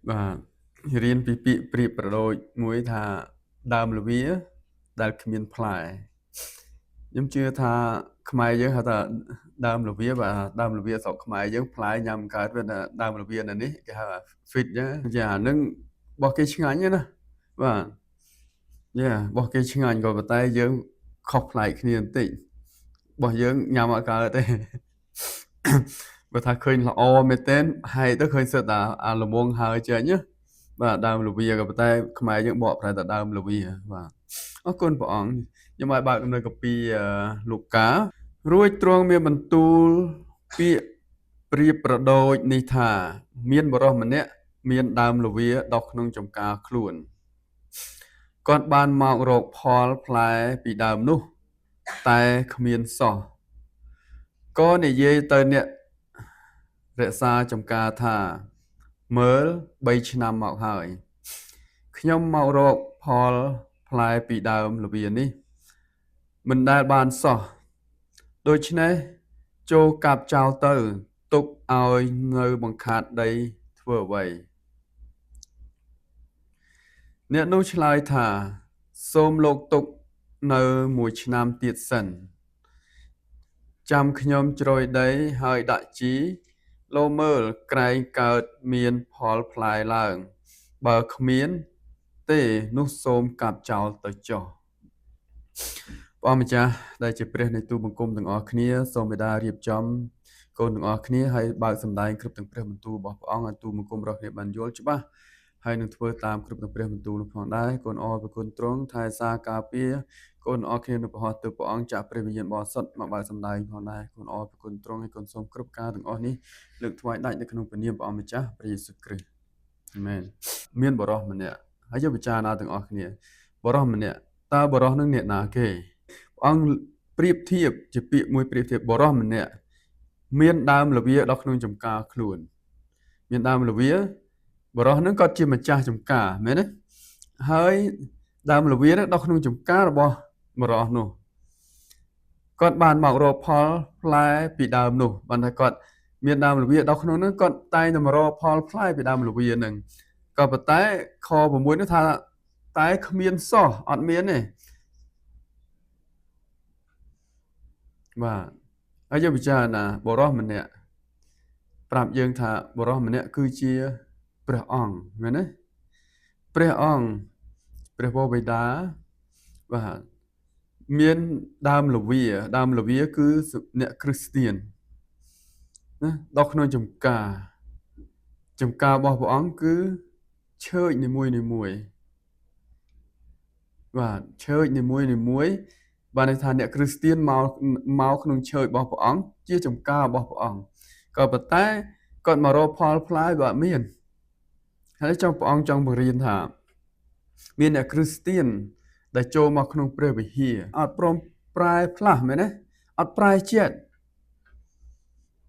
បាទរៀនពីពាក្យប្រៀបប្រដូចមួយថាដើមល្វាដែលគ្មានផ្លែខ្ញុំជឿថាខ្មែរយើងហៅថាដើមល្វាបាទដើមល្វាស្រុកខ្មែរយើងផ្លែញ៉ាំកើតវាថាដើមល្វានៅនេះគេហៅថា fit ចឹងចាអានឹងរបស់គេឆ្ងាញ់ណាបាទយ៉ារបស់គេឆ្ងាញ់ក៏ប៉ុន្តែយើងខុសប្លែកគ្នាបន្តិចរបស់យើងញ៉ាំអត់កើតទេ បើថាឃើញល្អមែនទែនហែកទៅឃើញសិតតែអាល្មងហើយចេញណាបាទដើមល្វាក៏ប៉ុន្តែខ្មែរយើងបកប្រែតែដើមល្វាបាទអរគុណព្រះអង្គខ្ញុំឲ្យបើកនៅកាពីលូការួចទ្រង់មានបន្ទូលពាក្យប្រៀបប្រដូចនេះថាមានបរិសម្នាក់មានដើមល្វាដុះក្នុងចំការខ្លួនគាត់បានមករកផលផ្លែពីដើមនោះតែគ្មានសោះក៏និយាយទៅអ្នករក្សាចំការថាមើល3ឆ្នាំមកហើយខ្ញុំមករកផលផ្លែពីដើមល្វានេះមិនដែលបានសោះដូច្នេះចូលកាប់ចោលទៅទុកឲ្យនៅបង្ខាតដីធ្វើអ្វីអ្នកនោះឆ្លើយថាសូមលោកទុកនៅ1ឆ្នាំទៀតសិនចាំខ្ញុំជ្រោយដីហើយដាក់ជីលោមើលក្រែងកើតមានផលផ្លែឡើងបើគ្មានទេនោះសូមកាប់ចោលទៅចុះព្រះអង្គម្ចាស់ដែលជាព្រះនៃទូបង្គំទាំងអស់គ្នាសូមមេដារៀបចំកូនទាំងអស់គ្នាហើយបើកសម្ដែងគ្រប់ទាំងព្រះបន្ទូលរបស់ព្រះអង្គឲ្យទូបង្គំរបស់គ្នាបានយល់ច្បាស់ហើយនឹងធ្វើតាមគ្រប់ទាំងព្រះបន្ទូលនោះផងដែរកូនអរប្រគុណទ្រង់ថែសារការពារកូនអរគ្នានៅប្រហោះទៅព្រះអង្គចាក់ព្រះវិញ្ញាណបរិសុទ្ធមកបើកសម្ដែងផងដែរកូនអរប្រគុណទ្រង់ហើយកូនសូមគ្រប់ការទាំងអស់នេះលើកថ្វាយដាច់នៅក្នុងព្រះនាមព្រះអង្គម្ចាស់ព្រះយេស៊ូវគ្រីស្ទអាមែនមានបរិសម្នាក់ហើយយកពិចារណាទាំងអស់គ្នាបរិសម្នាក់តើបរិសនឹងអ្នកណាគេព្រះអង្គប្រៀបធៀបជាពាក្យមួយប្រៀបធៀបបរិសម្នាក់មានដើមល្វាដល់ក្នុងចំការខ្លួនមានដើមល្វាបរិសនឹងគាត់ជាម្ចាស់ចំការមែនទេហើយដើមល្វានឹងដល់ក្នុងចំការរបស់បរិសនោះគាត់បានមករកផលផ្លែពីដើមនោះបានថាគាត់មានដើមល្វាដល់ក្នុងនោះគាត់តែងតែមករកផលផ្លែពីដើមល្វានឹងក៏ប៉ុន្តែខ6នោះថាតែគ្មានសោះអត់មានទេបាទហើយយើងពិចារណាបរិសម្នាក់ប្រាប់យើងថាបរិសម្នាក់គឺជាព្រះអង្គមែនទេព្រះអង្គព្រះបបិតាបាទមានដើមល្វាគឺអ្នកគ្រីស្ទានណាដល់ក្នុងចំការរបស់ព្រះអង្គគឺឈើកនីមួយបាទឈើកនីមួយបានន័យថាអ្នកគ្រីស្ទានមកក្នុងឈើករបស់ព្រះអង្គជាចំការរបស់ព្រះអង្គក៏ប៉ុន្តែគាត់មករកផលផ្លែវាអត់មានហើយព្រះអង្គចង់បង្រៀនថាមានអ្នកគ្រីស្ទានដែលចូលមកក្នុងព្រះវិហារអត់ព្រមប្រែផ្លាស់មែនទេអត់ប្រែចិត្ត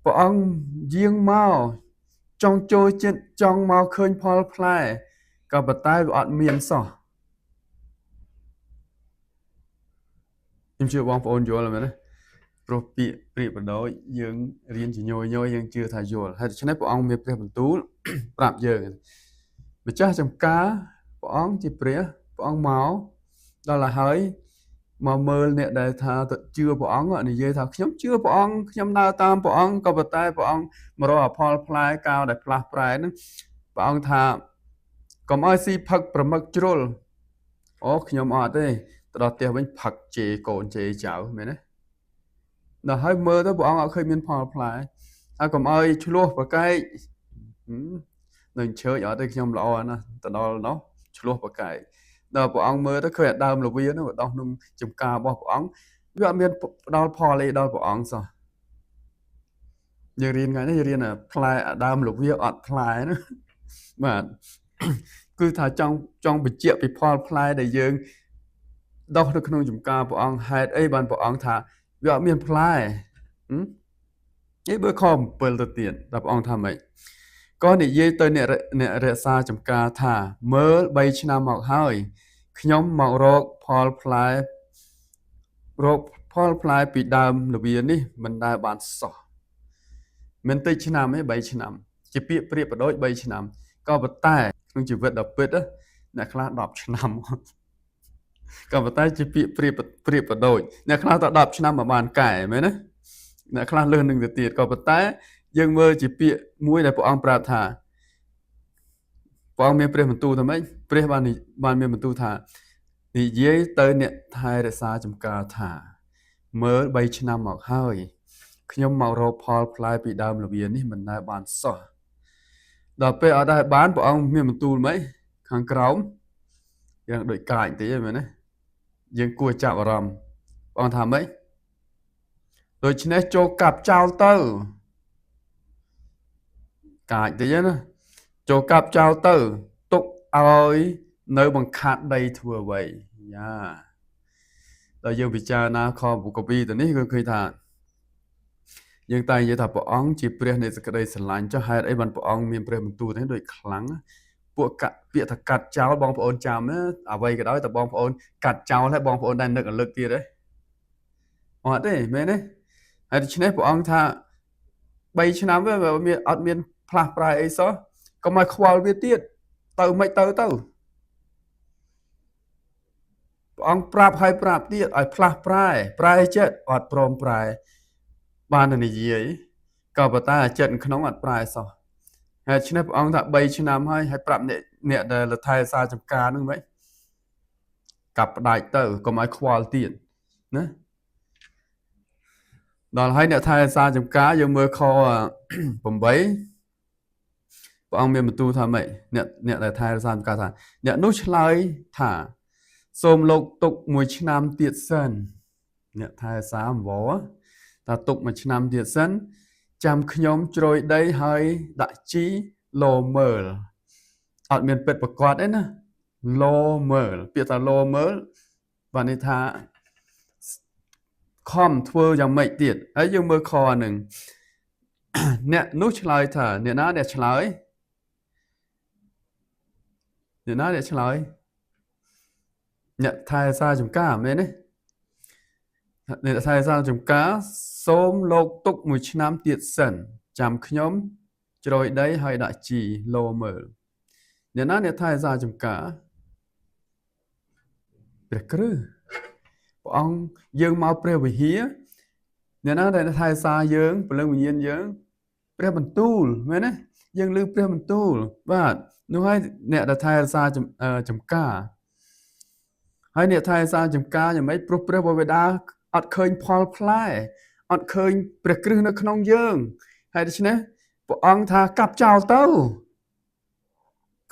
ព្រះអង្គយាងមកចង់ចូលចិត្តចង់មកឃើញផលផ្លែក៏ប៉ុន្តែវាអត់មានសោះខ្ញុំជឿបងប្អូនយល់មែនទេព្រោះពាក្យប្រៀបប្រដូចយើងរៀនជាញយយើងជឿថាយល់ហើយដូច្នេះព្រះអង្គមានព្រះបន្ទូលប្រាប់យើងម្ចាស់ចំការព្រះអង្គជាព្រះអង្គមកដល់ហើយមកមើលអ្នកដែលថាជឿព្រះអង្គនិយាយថាខ្ញុំជឿព្រះអង្គខ្ញុំដើរតាមព្រះអង្គក៏ប៉ុន្តែព្រះអង្គមករកផលផ្លែកៅដែលផ្លាស់ប្រែហ្នឹងព្រះអង្គថាកុំឲ្យស៊ីផឹកប្រមឹកជ្រុលអូខ្ញុំអត់ទេទៅដល់ផ្ទះវិញផឹកជេរកូនជេរចៅមែនទេដល់ហើយមើលទៅព្រះអង្គអត់ឃើញមានផលផ្លែហើយកុំឲ្យឆ្លោះប្រកែកនឹងជើចអត់ទេខ្ញុំល្អណាស់ទៅដល់នោះឆ្លោះប្រកែកដល់ព្រះអង្គមើលទៅឃើញដើមល្វានោះដោះក្នុងចំការរបស់ព្រះអង្គវាអត់មានផ្ដល់ផលអីដល់ព្រះអង្គសោះយើងរៀនថ្ងៃនេះរៀនផ្លែដើមល្វាអត់ផ្លែណាបាទគឺថាចង់បញ្ជាក់ពីផលផ្លែដែលយើងដោះនៅក្នុងចំការព្រះអង្គហេតុអីបានព្រះអង្គថាវាអត់មានផ្លែឯបើខំ7ទៅទៀតដល់ព្រះអង្គថាម៉េចក៏និយាយទៅអ្នករក្សាចំការថាមើល3ឆ្នាំមកហើយខ្ញុំមករកផលផ្លែពីដើមល្វានេះមិនដែលបានសោះមិនតិចឆ្នាំទេ3ឆ្នាំជាពាក្យប្រៀបប្រដូច3ឆ្នាំ ក៏ប៉ុន្តែក្នុងជីវិតដ៏ពិតអ្នកខ្លះ10ឆ្នាំក៏ប៉ុន្តែជាពាក្យប្រៀបប្រដូចអ្នកខ្លះត10ឆ្នាំមកបានកែមែនទេអ្នកខ្លះលើសនឹងទៅទៀតក៏ប៉ុន្តែយើងមើលជាពាក្យមួយដែលព្រះអង្គប្រាប់ថាព្រះអង្គមានព្រះបន្ទូលថាម៉េចព្រះបានមានបន្ទូលថានិយាយទៅអ្នកថែរក្សាចម្ការថាមើល3ឆ្នាំមកហើយខ្ញុំមករកផលផ្លែពីដើមលវានេះមិនដែលបានសោះដល់ពេលអត់ដែរបានព្រះអង្គមានបន្ទូលម៉េចខាងក្រោមយ៉ាងដូចកាចតិចហ្នឹងមែនទេយើងគួរចាប់អារម្មណ៍ព្រះអង្គថាម៉េចដូច្នេះចូលកាប់ចោលទៅកាចតិចណាចូលកាប់ចោលទៅទុកឲ្យនៅបង្ខាត់ដីធ្វើអ្វីយ៉ាដល់យើងពិចារណាខកពីទៅនេះគឺឃើញថាយើងតែនិយាយថាព្រះអង្គជាព្រះនៃសេចក្តីស្រឡាញ់ចុះហេតុអីបានព្រះអង្គមានព្រះបន្ទូលនេះដូចខ្លាំងពួកពាក្យថាកាត់ចោលបងប្អូនចាំអ្វីក៏ដោយតែបងប្អូនកាត់ចោលហើយបងប្អូនដែរនឹករលឹកទៀតទេអត់ទេមែនទេហើយដូច្នេះព្រះអង្គថា3ឆ្នាំវាអត់មានផ្លាស់ប្រែអីសោះកុំឲ្យខ្វល់វាទៀតទៅមិនទៅព្រះអង្គប្រាប់ឲ្យប្រាប់ទៀតឲ្យផ្លាស់ប្រែចិត្តអត់ព្រមប្រែបានតែនិយាយក៏ប៉ុន្តែចិត្តក្នុងអត់ប្រែសោះហើយឆ្នេះព្រះអង្គថា3ឆ្នាំហើយប្រាប់អ្នកដែលថែសារចំការហ្នឹងមិនកាប់ផ្ដាច់ទៅកុំឲ្យខ្វល់ទៀតណាដល់ហើយអ្នកថែសារចំការយើងមើលខ8ព្រះអង្គមានបន្ទូលថាម៉េចអ្នកដែលថែសារចំការថាអ្នកនោះឆ្លើយថាសូមលោកទុក1ឆ្នាំទៀតសិនអ្នកថែសារអង្វរថាទុក1ឆ្នាំទៀតសិនចាំខ្ញុំជ្រោយដីហើយដាក់ជីលោមើលអត់មានពិតប្រកបទេណាលោមើលពាក្យថាលោមើលបានន័យថាខំធ្វើយ៉ាងម៉េចទៀតហើយយើងមើលខហ្នឹងអ្នកនោះឆ្លើយថាអ្នកណាអ្នកឆ្លើយអ្នកថែសារចំការមែនទេអ្នកថែសារចំការសូមលោកទុក1ឆ្នាំទៀតសិនចាំខ្ញុំជ្រោយដីហើយដាក់ជីលោមើលអ្នកណាអ្នកថែសារចំការព្រះគ្រឹះព្រះអង្គយើងមកព្រះវិហារអ្នកណាដែលថែសារយើងព្រលឹងវិញ្ញាណយើងព្រះបន្ទូលមែនទេយើងឮព្រះបន្ទូលបាទនោះហើយអ្នកដែលថែសារចំការហើយអ្នកថែសារចំការយ៉ាងម៉េចព្រោះព្រះបិតាអត់ឃើញផលផ្លែអត់ឃើញព្រះគ្រឹះនៅក្នុងយើងហើយដូច្នេះព្រះអង្គថាកាប់ចោលទៅ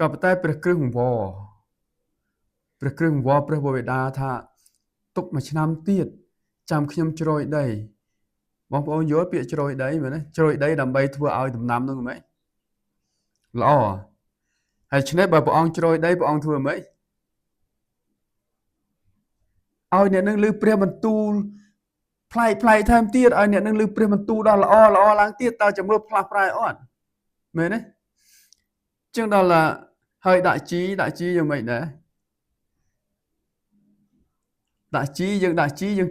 ក៏ប៉ុន្តែព្រះគ្រឹះវល់ព្រះបិតាថាទុក1ឆ្នាំទៀតចាំខ្ញុំជ្រោយដីបងប្អូនយល់ពាក្យជ្រោយដីមែនទេជ្រោយដីដើម្បីធ្វើឲ្យដំណាំនោះម៉េចល្អហើយឆ្នេះបើព្រះអង្គជ្រោយដីព្រះអង្គធ្វើម៉េចឲ្យអ្នកនឹងឮព្រះបន្ទូលផ្លែកថែមទៀតឲ្យអ្នកនឹងឮព្រះបន្ទូលដល់ល្អឡើងទៀតតើចាំមើលផ្លាស់ប្រែអត់មែនទេចឹងដល់ហើយដាក់ជីយ៉ាងម៉េចដែរដាក់ជីយើង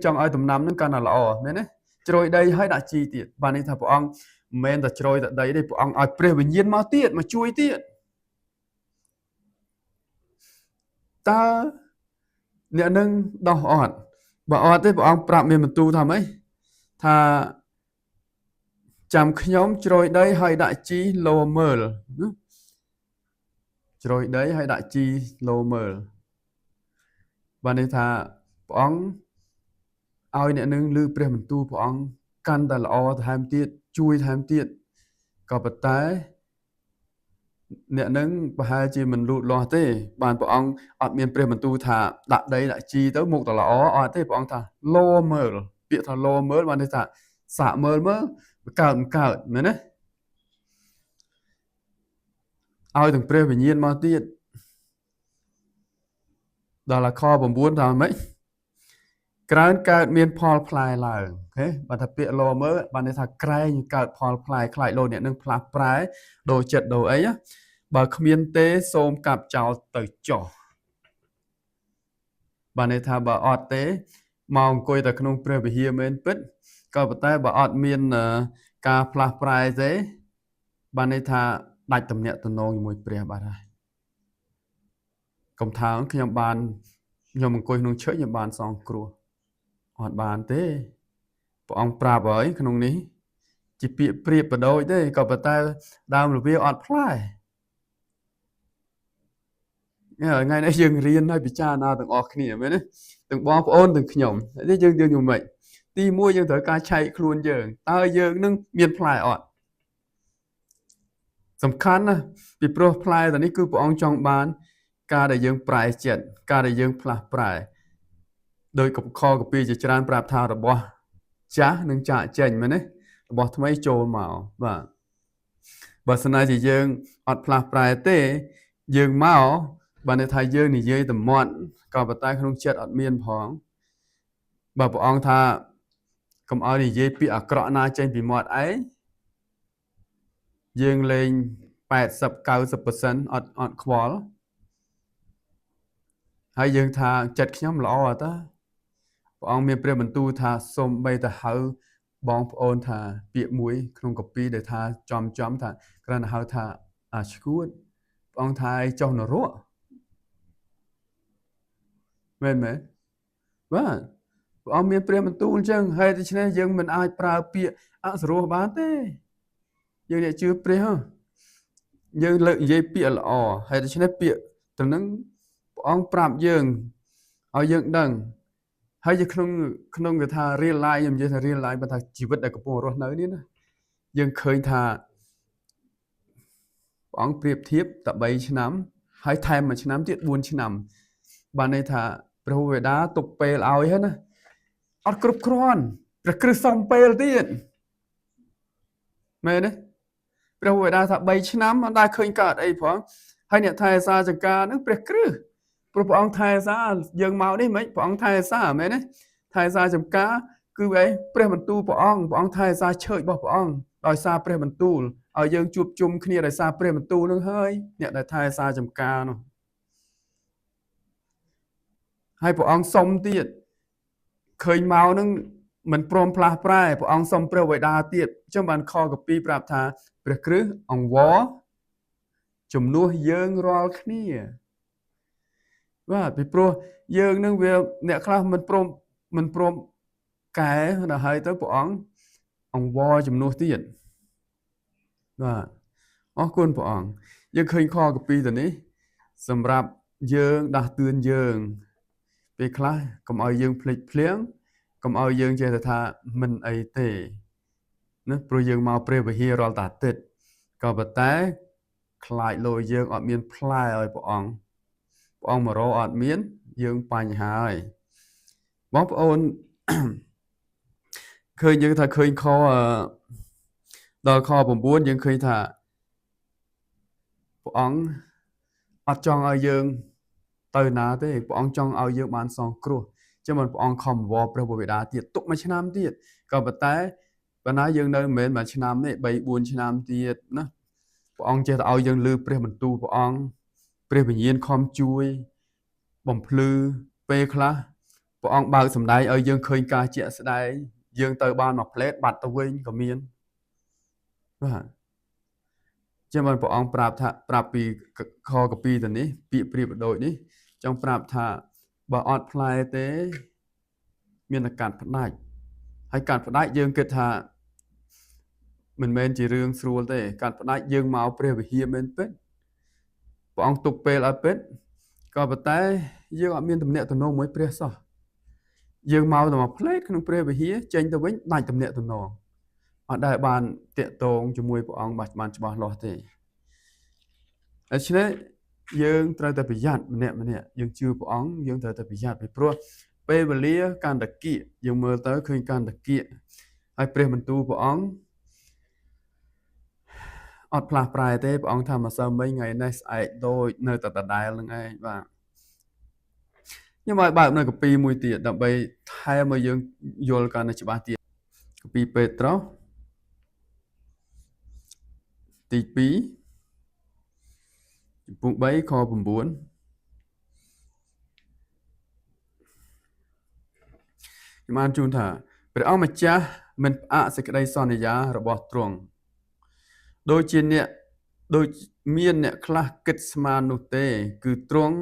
ចង់ឲ្យដំណាំនឹងកាន់តែល្អមែនទេជ្រោយដីហើយដាក់ជីទៀតបានន័យថាព្រះអង្គមិនមែនតែជ្រោយតែដីទេព្រះអង្គឲ្យព្រះវិញ្ញាណមកទៀតមកជួយទៀតតើអ្នកនឹងដោះអត់បើអត់ទេព្រះអង្គប្រាប់មានបន្ទូលថាម៉េចថាចាំខ្ញុំជ្រោយដីហើយដាក់ជីលោមើលជ្រោយដីហើយដាក់ជីលោមើលបានន័យថាព្រះអង្គឲ្យអ្នកនឹងឮព្រះបន្ទូលព្រះអង្គកាន់តែល្អថែមទៀតជួយថែមទៀតក៏ប៉ុន្តែអ្នកនឹងប្រហែលជាមិនលូតលាស់ទេបានព្រះអង្គអត់មានព្រះបន្ទូលថាដាក់ដីដាក់ជីទៅមុខតែល្អអត់ទេព្រះអង្គថាលោមើលពាក្យថាលោមើលបានន័យថាសាកមើលកើតមែនទេឲ្យទាំងព្រះវិញ្ញាណមកទៀតដល់ខ9ថាម៉េចក្រែងកើតមានផលផ្លែឡើងអូខេបើថាពាក្យលោមើលបានន័យថាក្រែងកើតផលផ្លែខ្លាចលោអ្នកនឹងផ្លាស់ប្រែដូរចិត្តដូរអីបើគ្មានទេសូមកាប់ចោលទៅចុះបានន័យថាបើអត់ទេមកអង្គុយតែក្នុងព្រះវិហារមែនពិតក៏ប៉ុន្តែបើអត់មានការផ្លាស់ប្រែទេបានន័យថា ដាច់តំណែងតំណងជាមួយព្រះបាទហើយកុំថាខ្ញុំអង្គុយក្នុងឈើខ្ញុំបានសងគ្រោះអត់បានទេព្រះអង្គប្រាប់ហើយក្នុងនេះជាពាក្យប្រៀបបដូចទេក៏ប៉ុន្តែដើមរវាអត់ផ្លែថ្ងៃនេះយើងរៀនហើយពិចារណាទាំងអស់គ្នាមែនទេទាំងបងប្អូនទាំងខ្ញុំនេះយើងយ៉ាងម៉េចទី1យើងត្រូវការឆែកខ្លួនយើងតើយើងនឹងមានផ្លែអត់សំខាន់ណាស់ពីព្រោះផ្លែទៅនេះគឺព្រះអង្គចង់បានការដែលយើងប្រែចិត្តការដែលយើងផ្លាស់ប្រែដោយកខកពីជាច្រើនប្រាប់ថារបស់ចាស់នឹងចាក់ចេញមែនទេរបស់ថ្មីចូលមកបាទបើស្នេហ៍ជាយើងអត់ផ្លាស់ប្រែទេយើងមកបើន័យថាយើងនិយាយតែមាត់ក៏ប៉ុន្តែក្នុងចិត្តអត់មានផងបើព្រះអង្គថាកុំឲ្យនិយាយពាក្យអាក្រក់ណាចេញពីមាត់ឯងយើងលេង80-90% អត់ខ្វល់ហើយយើងថាចិត្តខ្ញុំល្អអត់តាព្រះអង្គមានព្រះបន្ទូលថាសូមបីទៅហៅបងប្អូនថាពាក្យមួយក្នុងកាពីដែលថាចំថាគ្រាន់តែហៅថាអាឈួតព្រះអង្គថាចុះនរកមែនបាទព្រះអង្គមានព្រះបន្ទូលអញ្ចឹងហើយដូច្នេះយើងមិនអាចប្រើពាក្យអសរោះបានទេយើងអ្នកជឿព្រះយើងលើកនិយាយពាក្យល្អហើយដូច្នេះពាក្យទៅនឹងព្រះអង្គប្រាប់យើងឲ្យយើងដឹងហើយក្នុងគេថា real life ខ្ញុំនិយាយថា real life បើថាជីវិតដែលកំពុងរស់នៅនេះណាយើងឃើញថាព្រះអង្គប្រៀបធៀបតែ3ឆ្នាំហើយថែម1ឆ្នាំទៀត4ឆ្នាំបានន័យថាព្រះវេដាទុកពេលឲ្យហើយណាអត់គ្រប់គ្រាន់ព្រះគ្រីស្ទសំពេលទៀតមែនទេព្រះវេដាថា3ឆ្នាំមិនដែលឃើញកើតអីផងហើយអ្នកថែសារចង្ការហ្នឹងព្រះគ្រីស្ទព្រោះព្រះអង្គថែសារយើងមកនេះមិនព្រះអង្គថែសារមែនទេថែសារចំការគឺអីព្រះបន្ទូលព្រះអង្គថែសារឆើចរបស់ព្រះអង្គដោយសារព្រះបន្ទូលឲ្យយើងជួបជុំគ្នាដោយសារព្រះបន្ទូលនឹងហើយអ្នកដែលថែសារចំការនោះហើយព្រះអង្គសុំទៀតឃើញមកនឹងមិនព្រមផ្លាស់ប្រែព្រះអង្គសុំព្រះវេដាទៀតអញ្ចឹងបានខកពីប្រាប់ថាព្រះគ្រីស្ទអង្វរជំនួសយើងរាល់គ្នាបាទពីព្រោះយើងនឹងវាអ្នកខ្លះមិនព្រមកែដល់ហើយទៅព្រះអង្គអង្វរជំនួសទៀតបាទអរគុណព្រះអង្គយើងឃើញខកពីទៅនេះសម្រាប់យើងដាស់តឿនយើងពេលខ្លះកុំឲ្យយើងភ្លេចភ្លាំងកុំឲ្យយើងចេះតែថាមិនអីទេណាព្រោះយើងមកព្រះវិហាររាល់តាអាទិត្យក៏ប៉ុន្តែខ្លាចលោយើងអត់មានផ្លែឲ្យព្រះអង្គមករកអត់មានយើងបញ្ហាហើយបងប្អូនឃើញយើងថាឃើញខដល់ខ9យើងឃើញថាព្រះអង្គអត់ចង់ឲ្យយើងទៅណាទេព្រះអង្គចង់ឲ្យយើងបានសងគ្រោះចឹងមិនព្រះអង្គខំអង្វរព្រះវេដាទៀតទុក1ឆ្នាំទៀតក៏ប៉ុន្តែបើណាយើងនៅមិនមែន1ឆ្នាំទេ3-4ឆ្នាំទៀតណាព្រះអង្គចេះតែឲ្យយើងលើព្រះបន្ទូលព្រះអង្គព្រះវិញ្ញាណខំជួយបំភ្លឺពេលខ្លះព្រះអង្គបើកសម្ដែងឲ្យយើងឃើញការជាក់ស្ដែងយើងទៅបានមួយផ្លេតបាត់ទៅវិញក៏មានបាទចឹងបានព្រះអង្គប្រាប់ពីខកពីទៅនេះពាក្យប្រៀបដូចនេះចង់ប្រាប់ថាបើអត់ផ្លែទេមានតែកាត់ផ្ដាច់ហើយកាត់ផ្ដាច់យើងគិតថាមិនមែនជារឿងស្រួលទេកាត់ផ្ដាច់យើងមកព្រះវិហារមែនពិតព្រះអង្គទុកពេលឲ្យពិតក៏ប៉ុន្តែយើងអត់មានទំនាក់ទំនងមួយព្រះសោះយើងមកតែមកផ្លេតក្នុងព្រះវិហារចេញទៅវិញដាច់ទំនាក់ទំនងអត់ដែលបានតាក់ទងជាមួយព្រះអង្គបានច្បាស់លាស់ទេដូច្នេះយើងត្រូវតែប្រយ័ត្នម្នាក់យើងជឿព្រះអង្គយើងត្រូវតែប្រយ័ត្នពីព្រោះពេលវេលាកាន់តែគៀកយើងមើលទៅឃើញកាន់តែគៀកហើយព្រះបន្ទូលព្រះអង្គអត់ផ្លាស់ប្រែទេព្រះអង្គថាម្សិលមិញថ្ងៃនេះស្អែកដូចនៅតែដដែលនឹងឯងបាទខ្ញុំឲ្យបើកនៅកាពីមួយទៀតដើម្បីថែមឲ្យយើងយល់កាន់តែច្បាស់ទៀតកាពីពេត្រុសទី2ចំពុក3ខ9ខ្ញុំបានជូនថាព្រះអង្គម្ចាស់មិនផ្អាកសេចក្តីសន្យារបស់ទ្រង់ដូចជាអ្នក ដូចមានអ្នកខ្លះគិតស្មាននោះទេគឺទ្រង់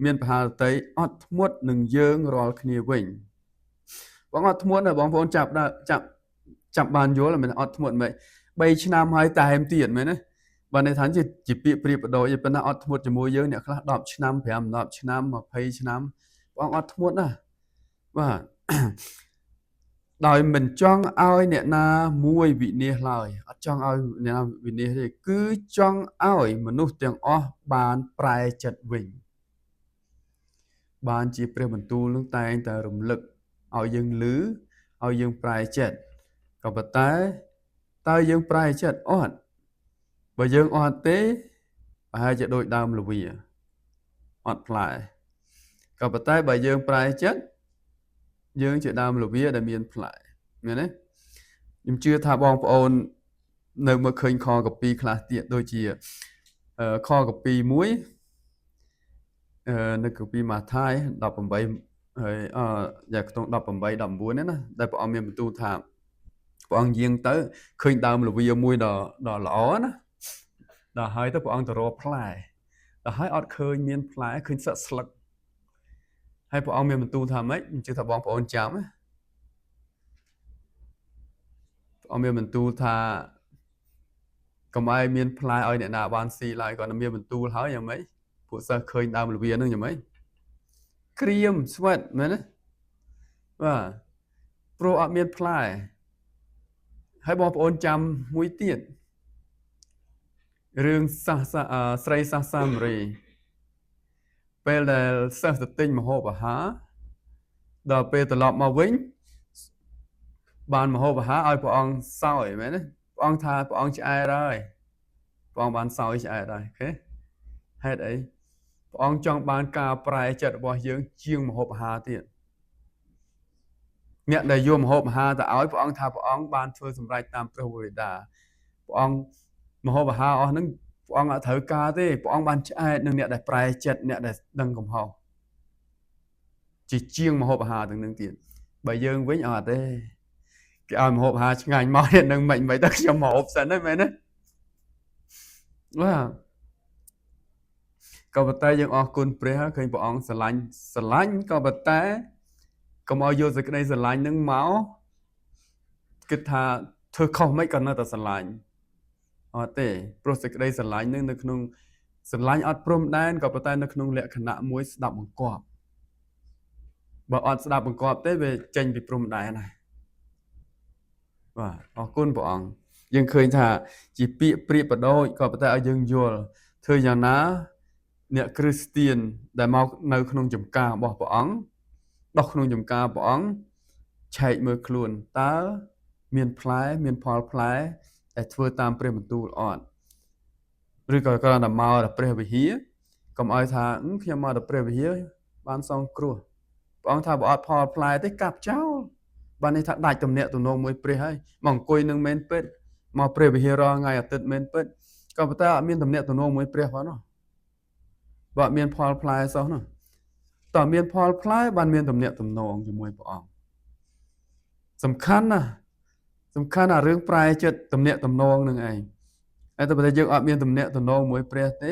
មានប្រហារតីអត់ធ្មត់នឹងយើងរាល់គ្នាវិញបងអត់ធ្មត់ណាបងប្អូនចាប់បានយល់មិនអត់ធ្មត់មិន3ឆ្នាំហើយតែហែមទៀតមែនទេបើន័យថាជាពាក្យប្រៀបបដូចប៉ុន្តែអត់ធ្មត់ជាមួយយើងអ្នកខ្លះ10ឆ្នាំ5 10ឆ្នាំ20ឆ្នាំបងអត់ធ្មត់ណាបាទដោយមិនចង់ឲ្យអ្នកណាមួយវិនាសឡើយអត់ចង់ឲ្យអ្នកណាវិនាសទេគឺចង់ឲ្យមនុស្សទាំងអស់បានប្រែចិត្តវិញបានជាព្រះបន្ទូលនឹងតែងតែរំលឹកឲ្យយើងឮឲ្យយើងប្រែចិត្តក៏ប៉ុន្តែតើយើងប្រែចិត្តអត់បើយើងអត់ទេប្រហែលជាដូចដើមល្វាអត់ផ្លែក៏ប៉ុន្តែបើយើងប្រែចិត្តយើងជាដើមល្វាដែលមានផ្លែមែនទេខ្ញុំជឿថាបងប្អូននៅមើលឃើញខកពីខ្លះទៀតដូចជាខកពីមួយនៅកពីម៉ាថាយ18ហើយយ៉ាក្នុង18 19ហ្នឹងណាដែលព្រះអង្គមានបន្ទូលថាព្រះអង្គយាងទៅឃើញដើមល្វាមួយដ៏ល្អណាដល់ហើយទៅព្រះអង្គទៅរកផ្លែដល់ហើយអត់ឃើញមានផ្លែឃើញសឹកស្លឹកហើយព្រះអង្គមានបន្ទូលថាម៉េចខ្ញុំជឿថាបងប្អូនចាំណាព្រះអង្គមានបន្ទូលថាកុំឲ្យមានផ្លែឲ្យអ្នកណាបានស៊ីឡើយគាត់មានបន្ទូលហើយយ៉ាងម៉េចពួកសិស្សឃើញដើមល្វាហ្នឹងយ៉ាងម៉េចក្រៀមស្វិតមែនទេបាទព្រោះអត់មានផ្លែហើយបងប្អូនចាំមួយទៀតរឿងស្រីសាមារីពេលដែលសិស្សទៅទិញម្ហូបអាហារដល់ពេលត្រឡប់មកវិញបានម្ហូបអាហារឲ្យព្រះអង្គសោយមែនទេព្រះអង្គថាព្រះអង្គឆ្អែតហើយព្រះអង្គបានសោយឆ្អែតហើយអូខេហេតុអីព្រះអង្គចង់បានការប្រែចិត្តរបស់យើងជាងម្ហូបអាហារទៀតអ្នកដែលយកម្ហូបអាហារទៅឲ្យព្រះអង្គថាព្រះអង្គបានធ្វើសម្រេចតាមព្រះវេដាព្រះអង្គម្ហូបអាហារអស់ហ្នឹងព្រះអង្គអត់ត្រូវការទេព្រះអង្គបានឆ្អែតនឹងអ្នកដែលប្រែចិត្តអ្នកដែលដឹងកំហុសជាងម្ហូបអាហារទាំងនឹងទៀតបើយើងវិញអត់ទេគេឲ្យម្ហូបអាហារឆ្ងាញ់មកនេះនឹងមិនទៅខ្ញុំម្ហូបសិនហ្នឹងមែនទេបាទក៏ប៉ុន្តែយើងអរគុណព្រះឃើញព្រះអង្គស្រឡាញ់ក៏ប៉ុន្តែកុំឲ្យយកសេចក្តីស្រឡាញ់នឹងមកគិតថាធ្វើខុសមិនក៏នៅតែស្រឡាញ់អត់ទេព្រោះសេចក្តីស្រឡាញ់នឹងនៅក្នុងស្រឡាញ់អត់ព្រំដែនក៏ប៉ុន្តែនៅក្នុងលក្ខណៈមួយស្ដាប់បង្គាប់បើអត់ស្ដាប់បង្គាប់ទេវាចេញពីព្រំដែនហើយបាទអរគុណព្រះអង្គយើងឃើញថាជាពាក្យប្រៀបបដូចក៏ប៉ុន្តែឲ្យយើងយល់ធ្វើយ៉ាងណាអ្នកគ្រីស្ទៀនដែលមកនៅក្នុងចម្ការរបស់ព្រះអង្គដោះក្នុងចម្ការព្រះអង្គឆែកមើលខ្លួនតើមានផ្លែមានផលផ្លែដែលធ្វើតាមព្រះបន្ទូលអត់ឬក៏គ្រាន់តែមកដល់ព្រះវិហារកុំឲ្យថាខ្ញុំមកដល់ព្រះវិហារបានសងគ្រោះព្រះអង្គថាបើអត់ផលផ្លែទេកាប់ចោលបានន័យថាដាច់ទំនាក់ទំនងមួយព្រះហើយមកអង្គុយនឹងមែនពិតមកព្រះវិហាររាល់ថ្ងៃអាទិត្យមែនពិតក៏ប៉ុន្តែអត់មានទំនាក់ទំនងមួយព្រះផងនោះបើអត់មានផលផ្លែសោះនោះតើមានផលផ្លែបានមានទំនាក់ទំនងជាមួយព្រះអង្គសំខាន់ណារឿងប្រែចិត្តទំនាក់ទំនងនឹងឯងតែបើយើងអត់មានទំនាក់ទំនងមួយព្រះទេ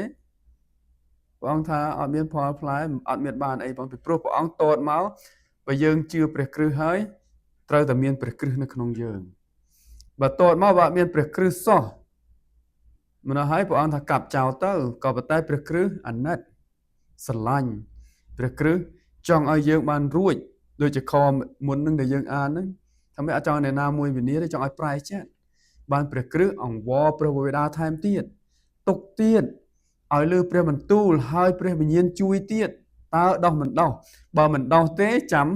ព្រះអង្គថាអត់មានផលផ្លែអត់មានបានអីផងពីព្រោះព្រះអង្គតតមកបើយើងជឿព្រះគ្រីស្ទហើយត្រូវតែមានព្រះគ្រីស្ទនៅក្នុងយើងបើតតមកបើអត់មានព្រះគ្រីស្ទសោះមិនហើយព្រះអង្គថាកាប់ចោលទៅក៏ប៉ុន្តែព្រះគ្រីស្ទអាណិតស្រឡាញ់ព្រះគ្រីស្ទចង់ឲ្យយើងបានរួចដូចជាខមុននឹងដែលយើងអានហ្នឹងថាមិនអត់ចង់អ្នកណាមួយវិនាទេចង់ឲ្យប្រែចិត្តបានព្រះគ្រីស្ទអង្វរព្រះវេដាថែមទៀតទុកទៀតឲ្យលើព្រះបន្ទូលហើយព្រះវិញ្ញាណជួយទៀតតើដោះមិនដោះបើមិនដោះទេចាំ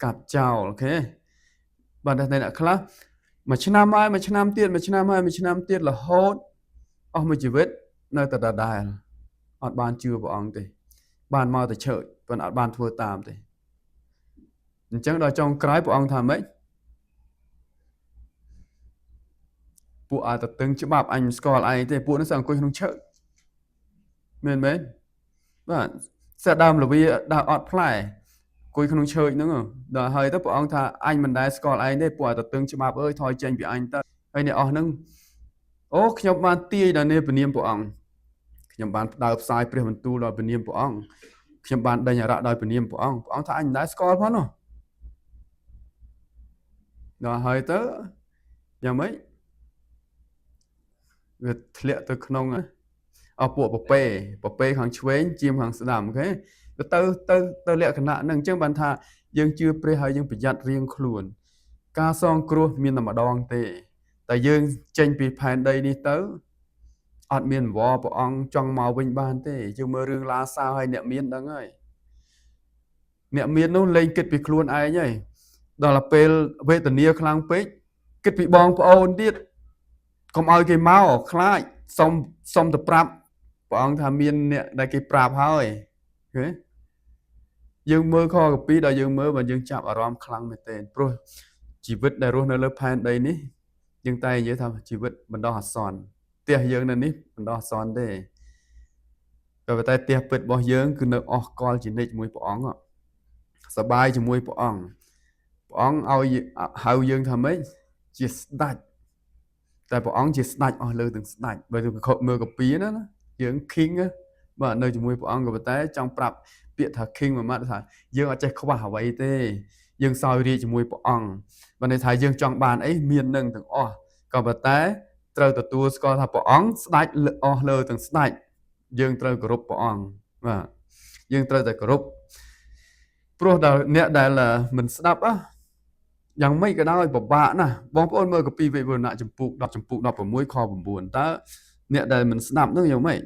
កាប់ចោលអូខេបាទតែអ្នកខ្លះមួយឆ្នាំហើយមួយឆ្នាំទៀតមួយឆ្នាំហើយមួយឆ្នាំទៀតរហូតអស់មួយជីវិតនៅតែដដែលអត់បានជឿព្រះអង្គទេបានមកតែឆើតប៉ុន្តែអត់បានធ្វើតាមទេអញ្ចឹងដល់ចុងក្រោយព្រះអង្គថាម៉េចពួកអត់ទៅតឹងច្បាប់អញមិនស្គាល់ឯងទេពួកនោះសឹងអង្គុយក្នុងឆើតមែនបាទសិតដើមល្វាដើរអត់ផ្លែអង្គុយក្នុងឆើតហ្នឹងដល់ហើយទៅព្រះអង្គថាអញមិនដែលស្គាល់ឯងទេពួកអត់ទៅតឹងច្បាប់អើយថយចេញពីអញទៅហើយអ្នកអស់ហ្នឹង អូខ្ញុំបានទាយដល់នេះព្រះនាមព្រះអង្គខ្ញុំបានផ្ដើផ្សាយព្រះបន្ទូលដល់ព្រះនាមព្រះអង្គខ្ញុំបានដេញអារក្សដោយព្រះនាមព្រះអង្គថាអញមិនដែលស្គាល់ផងនោះដល់ហើយទៅយ៉ាងម៉េចវាធ្លាក់ទៅក្នុងពួកពពេខាងឆ្វេងជាមខាងស្ដាំអូខេទៅលក្ខណៈហ្នឹងអញ្ចឹងបានថាយើងជឿព្រះហើយយើងប្រយ័ត្នរៀងខ្លួនការសងគ្រោះមានតែម្ដងទេតែយើងចេញពីផែនដីនេះទៅអត់មានវរព្រះអង្គចង់មកវិញបានទេយើងមើលរឿងឡាសាហើយអ្នកមានដឹងហើយអ្នកមាននោះលែងគិតពីខ្លួនឯងហើយដល់ពេលវេទនាខ្លាំងពេកគិតពីបងប្អូនទៀតកុំឲ្យគេមកខ្លាចសុំទៅប្រាប់ព្រះអង្គថាមានអ្នកដែលគេប្រាប់ហើយឃើញយើងមើលខកពីដល់យើងមើលបើយើងចាប់អារម្មណ៍ខ្លាំងមែនទែនព្រោះជីវិតដែលរស់នៅលើផែនដីនេះយើងតែនិយាយថាជីវិតបណ្ដោះអាសន្នផ្ទះយើងនៅនេះបណ្ដោះអាសន្នទេក៏ប៉ុន្តែផ្ទះពិតរបស់យើងគឺនៅអស់កលជានិច្ចជាមួយព្រះអង្គសប្បាយជាមួយព្រះអង្គឲ្យហៅយើងថាម៉េចជាស្ដេចតែព្រះអង្គជាស្ដេចអស់លើទាំងស្ដេចបើយើងមើលកាពីណាយើង king បាទនៅជាមួយព្រះអង្គក៏ប៉ុន្តែចង់ប្រាប់ពាក្យថា king មួយម៉ាត់ថាយើងអត់ចេះខ្វះអ្វីទេយើងសោយរាជជាមួយព្រះអង្គបើន័យថាយើងចង់បានអីមាននឹងទាំងអស់ក៏ប៉ុន្តែត្រូវទទួលស្គាល់ថាព្រះអង្គស្ដេចអស់លើទាំងស្ដេចយើងត្រូវគោរពព្រះអង្គបាទយើងត្រូវតែគោរពព្រោះដល់អ្នកដែលមិនស្ដាប់យ៉ាងម៉េចក៏ដោយពិបាកណាស់បងប្អូនមើលកាពីវិវរណៈចំពុក10ចំពុក16ខ9តើអ្នកដែលមិនស្ដាប់នោះយ៉ាងម៉េច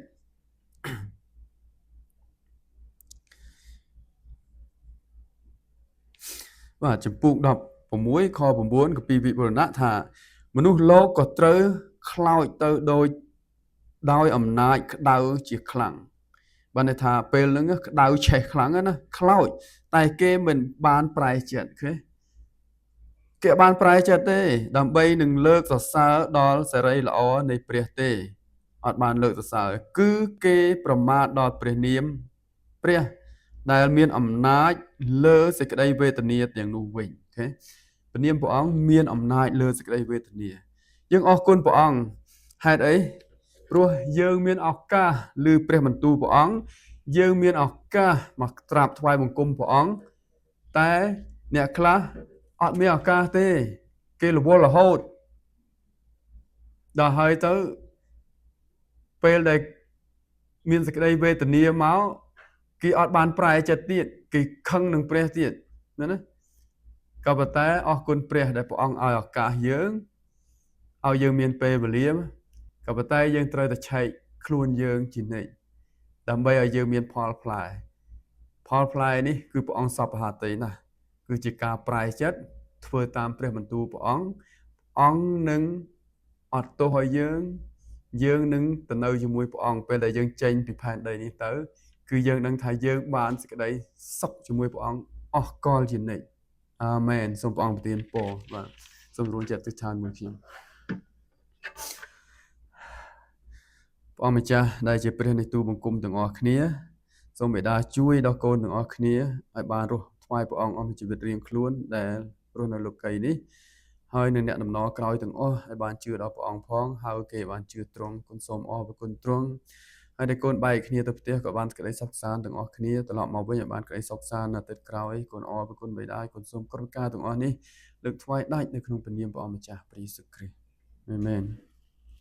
បាទចំពុក16ខ9កាពីវិវរណៈថាមនុស្សលោកក៏ត្រូវខ្លោចទៅដោយអំណាចក្តៅជាខ្លាំងបានន័យថាពេលហ្នឹងក្តៅឆេះខ្លាំងណាខ្លោចតែគេមិនបានប្រែចិត្តឃើញគេបានប្រែចិត្តទេដើម្បីនឹងលើកសរសើរដល់សេរីល្អនៃព្រះទេអត់បានលើកសរសើរគឺគេប្រមាថដល់ព្រះនាមព្រះដែលមានអំណាចលើសេចក្តីវេទនាទាំងនោះវិញអូខេព្រះនាមព្រះអង្គមានអំណាចលើសេចក្តីវេទនាយើងអរគុណព្រះអង្គហេតុអីព្រោះយើងមានឱកាសឮព្រះបន្ទូលព្រះអង្គយើងមានឱកាសមកក្រាបថ្វាយបង្គំព្រះអង្គតែអ្នកខ្លះអត់មានឱកាសទេគេរវល់រហូតដល់ហើយទៅពេលដែលមានសេចក្តីវេទនាមកគេអត់បានប្រែចិត្តទៀតគេខឹងនឹងព្រះទៀតណាក៏ប៉ុន្តែអរគុណព្រះដែលព្រះអង្គឲ្យឱកាសយើងឲ្យយើងមានពេលវេលាក៏ប៉ុន្តែយើងត្រូវតែឆែកខ្លួនយើងជានិច្ចដើម្បីឲ្យយើងមានផលផ្លែនេះគឺព្រះអង្គសពហត្ថីណាស់គឺជាការប្រែចិត្តធ្វើតាមព្រះបន្ទូលព្រះអង្គនឹងអត់ទោសឲ្យយើងនឹងទៅនៅជាមួយព្រះអង្គពេលដែលយើងចេញពីផែនដីនេះទៅគឺយើងដឹងថាយើងបានសេចក្តីសុខជាមួយព្រះអង្គអស់កលជានិច្ចអាមែនសូមព្រះអង្គប្រទានពរបាទសូមរួញចិត្តទិដ្ឋានមួយខ្ញុំព្រះអង្គម្ចាស់ដែលជាព្រះនៃទូបង្គំទាំងអស់គ្នាសូមបិតាជួយដល់កូនទាំងអស់គ្នាឲ្យបានរស់ថ្វាយព្រះអង្គអស់ជីវិតរៀងខ្លួនដែលរស់នៅលោកីនេះហើយនៅអ្នកដំណរក្រោយទាំងអស់ឲ្យបានជឿដល់ព្រះអង្គផងហើយគេបានជឿត្រង់គុណសូមអរគុណត្រង់ហើយដែលកូនបែកគ្នាទៅផ្ទះក៏បានក្តីសុខសាន្តទាំងអស់គ្នាត្រឡប់មកវិញឲ្យបានក្តីសុខសាន្តនៅទឹកក្រោយកូនអរគុណបិតាគុណសូមក្រុមការទាំងអស់នេះលើកថ្វាយដាច់នៅក្នុងព្រះនាមព្រះអង្គម្ចាស់ព្រះយេស៊ូវគ្រីស្ទអាមែន